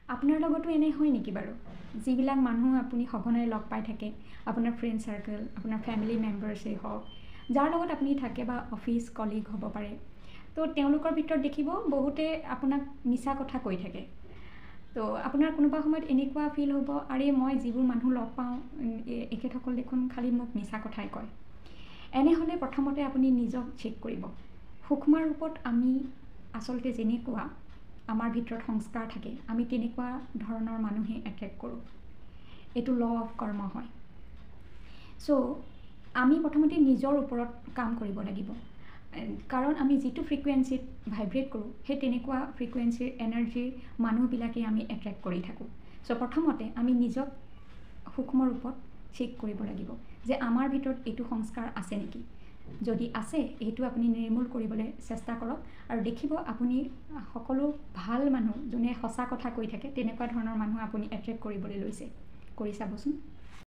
আপোনাৰ লগতো এনে হয় নেকি বাৰু যিবিলাক মানুহ আপুনি সঘনাই লগ পাই থাকে আপোনাৰ ফ্ৰেণ্ড সাৰ্কেল আপোনাৰ ফ্যামিলি মেম্বাৰ্সেই হওক যাৰ লগত আপুনি থাকে বা অফিস কলিগ হ'ব পাৰে তো তেওঁলোকৰ ভিতৰত দেখিব বহুতে আপোনাক মিছা কথা কৈ থাকে তো আপোনাৰ কোনোবা সময়ত এনেকুৱা ফিল হ'ব আৰে মই যিবোৰ মানুহ লগ পাওঁ একেসকল দেখোন খালি মোক মিছা কথাই কয় এনে হলে প্ৰথমতে আপুনি নিজক চেক কৰিব সূক্ষ্ম ৰূপত আমি আচলতে যেনেকুৱা আমাৰ ভিতৰত সংস্কাৰ থাকে আমি তেনেকুৱা ধৰণৰ মানুহে এট্ৰেক্ট কৰোঁ এটো ল অফ কৰ্ম হয় সো আমি প্ৰথমতে নিজৰ ওপৰত কাম কৰিব লাগিব কাৰণ আমি যেটো ফ্ৰিকুৱেন্সিত ভাইব্ৰেট কৰোঁ হে তেনেকুৱা ফ্ৰিকুৱেন্সিৰ এনাৰ্জিৰ মানুহবিলাকে আমি এট্ৰেক্ট কৰি থাকোঁ সো প্ৰথমতে আমি নিজক সূক্ষ্ম ৰূপত চেক কৰিব লাগিব যে আমাৰ ভিতৰত এটো সংস্কাৰ আছে নেকি যদি আছে এটো আপুনি নিৰ্মূল কৰিবলৈ চেষ্টা কৰক আৰু দেখিব আপুনি সকলো ভাল মানুহ যোনে সঁচা কথা কৈ থাকে তেনেকুৱা ধৰণৰ মানুহ আপুনি এট্ৰেক্ট কৰিবলৈ লৈছে কৰি চাবচোন